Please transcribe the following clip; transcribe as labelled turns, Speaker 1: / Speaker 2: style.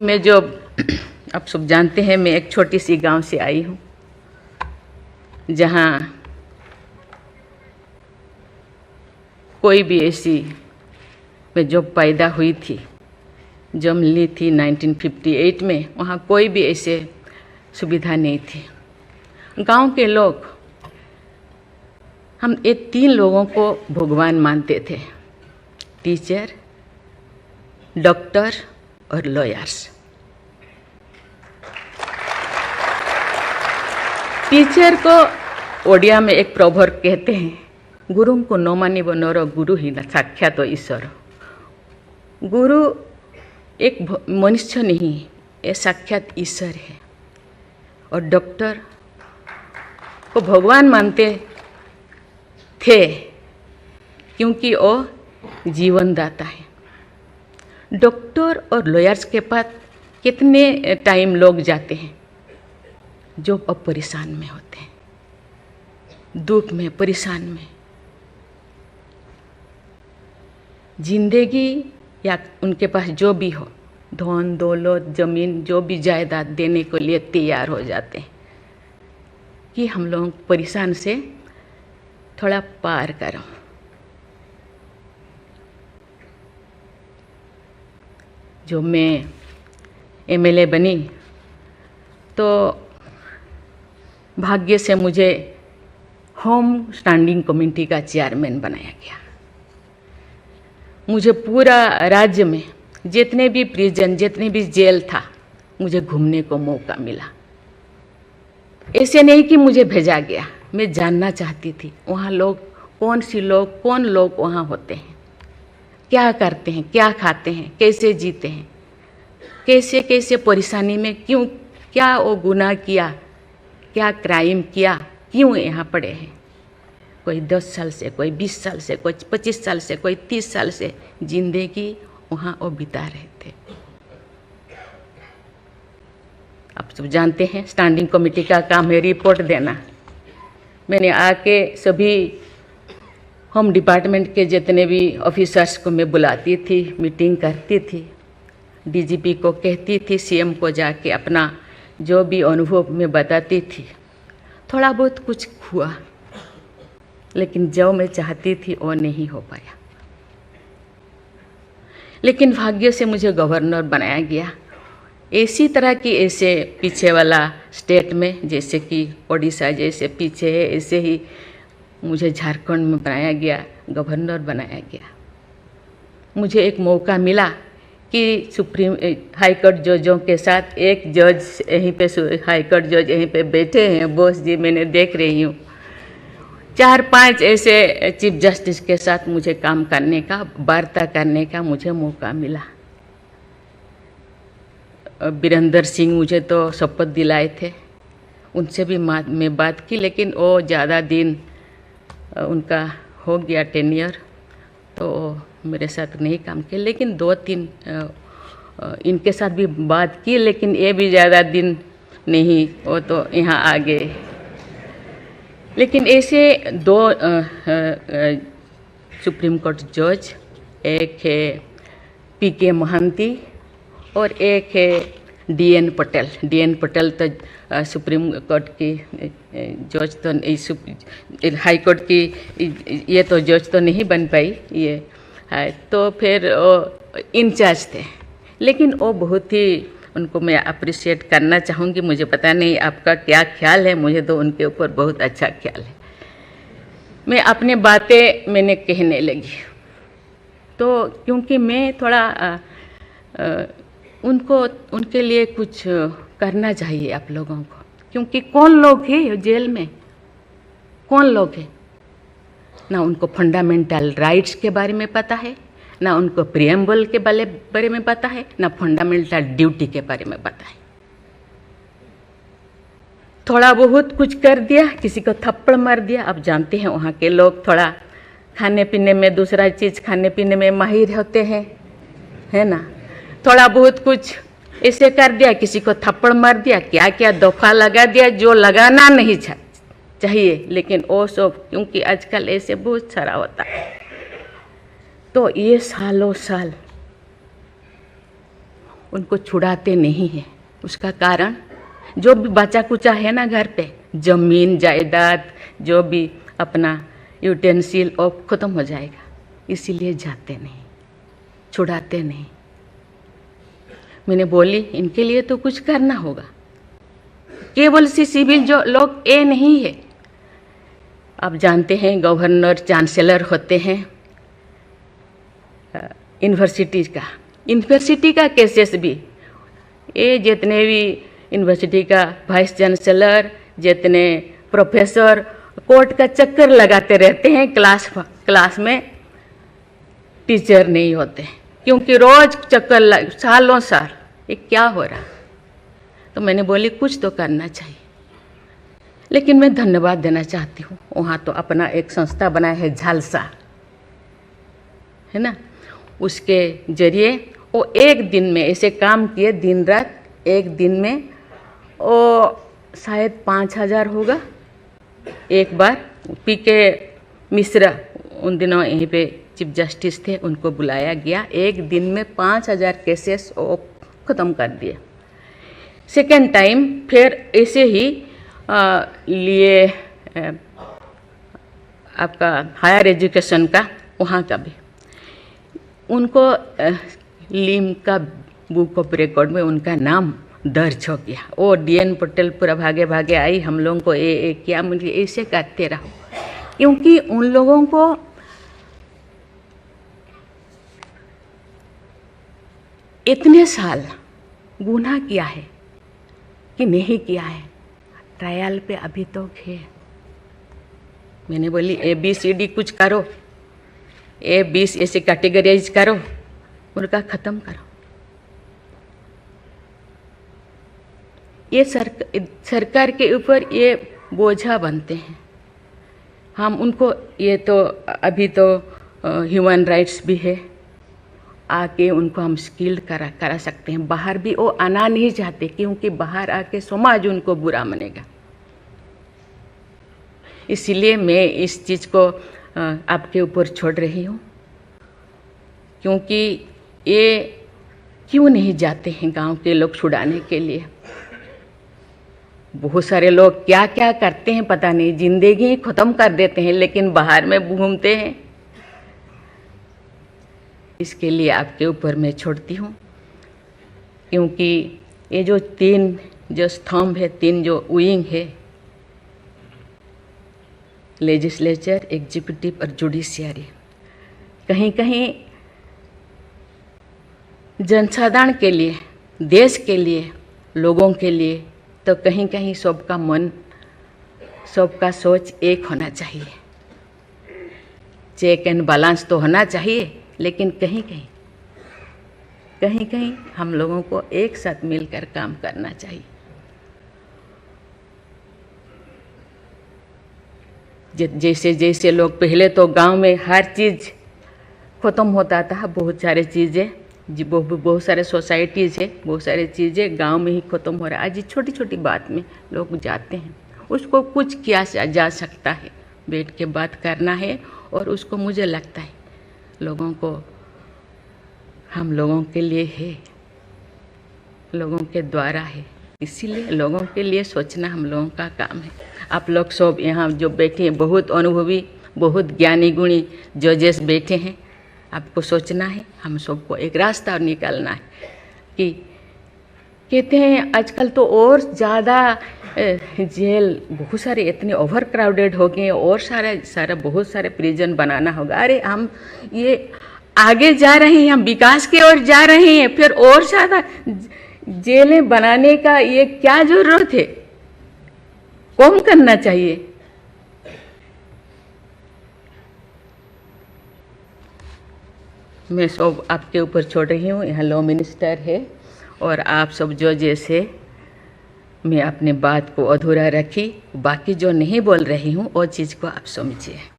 Speaker 1: मैं जो आप सब जानते हैं, मैं एक छोटी सी गांव से आई हूँ जहाँ कोई भी ऐसी, मैं जब पैदा हुई थी, जन्म ली थी 1958 में, वहाँ कोई भी ऐसे सुविधा नहीं थी। गांव के लोग, हम ये 3 लोगों को भगवान मानते थे, टीचर, डॉक्टर और लॉयर्स। टीचर को ओडिया में एक प्रोवर्ब कहते हैं, गुरु को न मानिब नर, गुरु ही साक्षात ईश्वर। गुरु एक मनुष्य नहीं, ये साक्षात ईश्वर है। और डॉक्टर को भगवान मानते थे क्योंकि वो जीवनदाता है। डॉक्टर और लॉयर्स के पास कितने टाइम लोग जाते हैं जो अब परेशान में होते हैं, दुख में, परेशान में। जिंदगी या उनके पास जो भी हो, धन दौलत, जमीन, जो भी जायदाद देने के लिए तैयार हो जाते हैं कि हम लोग परेशान से थोड़ा पार करो। जो मैं एमएलए बनी तो भाग्य से मुझे होम स्टैंडिंग कमेटी का चेयरमैन बनाया गया। मुझे पूरा राज्य में जितने भी प्रिजन, जितने भी जेल था, मुझे घूमने को मौका मिला। ऐसे नहीं कि मुझे भेजा गया, मैं जानना चाहती थी वहाँ लोग, कौन लोग वहाँ होते हैं, क्या करते हैं, क्या खाते हैं, कैसे जीते हैं, कैसे कैसे परेशानी में, क्यों, क्या वो गुनाह किया, क्या क्राइम किया, क्यों यहाँ पड़े हैं। कोई 10 साल से, कोई 20 साल से, कोई 25 साल से, कोई 30 साल से जिंदगी वहाँ वो बिता रहे थे। आप सब जानते हैं स्टैंडिंग कमेटी का काम है रिपोर्ट देना। मैंने आके सभी होम डिपार्टमेंट के जितने भी ऑफिसर्स को मैं बुलाती थी, मीटिंग करती थी, डीजीपी को कहती थी, सीएम को जाके अपना जो भी अनुभव मैं बताती थी। थोड़ा बहुत कुछ हुआ, लेकिन जो मैं चाहती थी वो नहीं हो पाया। लेकिन भाग्य से मुझे गवर्नर बनाया गया। इसी तरह की, ऐसे पीछे वाला स्टेट में, जैसे कि ओडिशा जैसे पीछे है, ऐसे ही मुझे झारखंड में बनाया गया, गवर्नर बनाया गया। मुझे एक मौका मिला कि सुप्रीम हाई कोर्ट जजों के साथ एक जज यहीं पे, हाई कोर्ट जज यहीं पे बैठे हैं, बोस जी, मैंने देख रही हूँ, 4-5 ऐसे चीफ जस्टिस के साथ मुझे काम करने का, वार्ता करने का मुझे मौका मिला। वीरेंद्र सिंह मुझे तो शपथ दिलाए थे, उनसे भी मैं बात की, लेकिन वो ज़्यादा दिन उनका हो गया टेन्योर, तो मेरे साथ नहीं काम किया। लेकिन 2-3 इनके साथ भी बात की, लेकिन ये भी ज़्यादा दिन नहीं, वो तो यहाँ आ गए। लेकिन ऐसे 2 सुप्रीम कोर्ट जज, एक है पीके महांती और एक है डीएन पटेल। डीएन पटेल तो सुप्रीम कोर्ट की जज तो, हाई कोर्ट की ये तो जज तो नहीं बन पाई ये है, तो फिर वो इंचार्ज थे। लेकिन वो बहुत ही, उनको मैं अप्रिशिएट करना चाहूँगी। मुझे पता नहीं आपका क्या ख्याल है, मुझे तो उनके ऊपर बहुत अच्छा ख्याल है। मैं अपनी बातें मैंने कहने लगी, तो क्योंकि मैं थोड़ा उनके लिए कुछ करना चाहिए आप लोगों को, क्योंकि कौन लोग हैं जेल में, कौन लोग हैं, ना उनको फंडामेंटल राइट्स के बारे में पता है, ना उनको प्रिएम्बल के बारे में पता है, ना फंडामेंटल ड्यूटी के बारे में पता है। थोड़ा बहुत कुछ कर दिया, किसी को थप्पड़ मार दिया। आप जानते हैं वहाँ के लोग थोड़ा खाने पीने में, दूसरा चीज़ खाने पीने में माहिर होते हैं, है ना। थोड़ा बहुत कुछ ऐसे कर दिया, किसी को थप्पड़ मार दिया, क्या क्या दफा लगा दिया जो लगाना नहीं चाहिए। लेकिन वो सब, क्योंकि आजकल ऐसे बहुत सारा होता है, तो ये सालों साल उनको छुड़ाते नहीं हैं। उसका कारण जो भी बचा कुचा है ना घर पे, जमीन जायदाद जो भी अपना यूटेंसिल और ख़त्म हो जाएगा, इसीलिए जाते नहीं, छुड़ाते नहीं। मैंने बोली इनके लिए तो कुछ करना होगा। केवल सी सिविल जो लोग ए नहीं है, आप जानते हैं गवर्नर चांसलर होते हैं यूनिवर्सिटी का केसेस भी, ये जितने भी यूनिवर्सिटी का वाइस चांसलर, जितने प्रोफेसर कोर्ट का चक्कर लगाते रहते हैं, क्लास में टीचर नहीं होते, क्योंकि रोज चक्कर सालों साल, ये क्या हो रहा। तो मैंने बोली कुछ तो करना चाहिए। लेकिन मैं धन्यवाद देना चाहती हूँ, वहाँ तो अपना एक संस्था बनाया है झालसा, है ना, उसके जरिए वो एक दिन में ऐसे काम किए, दिन रात, एक दिन में वो शायद 5,000 होगा। एक बार पीके मिश्रा उन दिनों यहीं पे चीफ जस्टिस थे, उनको बुलाया गया, एक दिन में 5,000 केसेस वो ख़त्म कर दिए। सेकेंड टाइम फिर ऐसे ही लिए आपका हायर एजुकेशन का, वहाँ का भी उनको लिम का बुक ऑफ रिकॉर्ड में उनका नाम दर्ज हो गया। वो DN पटेल पूरा भागे भागे आई, हम लोगों को किया, मुझे ऐसे करते रहो, क्योंकि उन लोगों को इतने साल गुनाह किया है कि नहीं किया है, ट्रायल पे अभी तो है। मैंने बोली ABCD कुछ करो, A20 ऐसे कैटेगराइज करो, उनका ख़त्म करो। ये सरकार के ऊपर ये बोझा बनते हैं। हम उनको, ये तो अभी तो ह्यूमन राइट्स भी है, आके उनको हम स्किल्ड करा सकते हैं। बाहर भी वो आना नहीं चाहते, क्योंकि बाहर आके समाज उनको बुरा मानेगा। इसीलिए मैं इस चीज़ को आपके ऊपर छोड़ रही हूँ, क्योंकि ये क्यों नहीं जाते हैं गांव के लोग छुड़ाने के लिए। बहुत सारे लोग क्या क्या करते हैं पता नहीं, जिंदगी ख़त्म कर देते हैं, लेकिन बाहर में घूमते हैं। इसके लिए आपके ऊपर मैं छोड़ती हूँ, क्योंकि ये जो 3 जो स्तंभ है, 3 जो विंग है, लेजिस्लेचर, एग्जीक्यूटिव और जुडिशियरी, कहीं कहीं जनसाधारण के लिए, देश के लिए, लोगों के लिए, तो कहीं कहीं सबका मन, सबका सोच एक होना चाहिए। चेक एंड बैलेंस तो होना चाहिए, लेकिन कहीं कहीं हम लोगों को एक साथ मिलकर काम करना चाहिए। जैसे जैसे लोग, पहले तो गांव में हर चीज़ ख़त्म होता था, बहुत सारे चीज़ें, बहुत सारे सोसाइटीज़ है, बहुत सारी चीज़ें गांव में ही ख़त्म हो रहा है। आज छोटी छोटी बात में लोग जाते हैं, उसको कुछ किया जा सकता है, बैठ के बात करना है, और उसको मुझे लगता है लोगों को, हम लोगों के लिए है, लोगों के द्वारा है, इसीलिए लोगों के लिए सोचना हम लोगों का काम है। आप लोग सब यहाँ जो बैठे हैं, बहुत अनुभवी, बहुत ज्ञानी गुणी जजेस बैठे हैं, आपको सोचना है, हम सबको एक रास्ता निकालना है। कि कहते हैं आजकल तो और ज़्यादा जेल, बहुत सारे इतने ओवर क्राउडेड हो गए, और सारा बहुत सारे प्रिजन बनाना होगा। अरे हम ये आगे जा रहे हैं, हम विकास की ओर जा रहे हैं, फिर और ज़्यादा जेलें बनाने का ये क्या ज़रूरत है? कम करना चाहिए। मैं सब आपके ऊपर छोड़ रही हूँ, यहाँ लॉ मिनिस्टर है, और आप सब जो जैसे, मैं अपने बात को अधूरा रखी, बाकी जो नहीं बोल रही हूँ वो चीज़ को आप समझिए।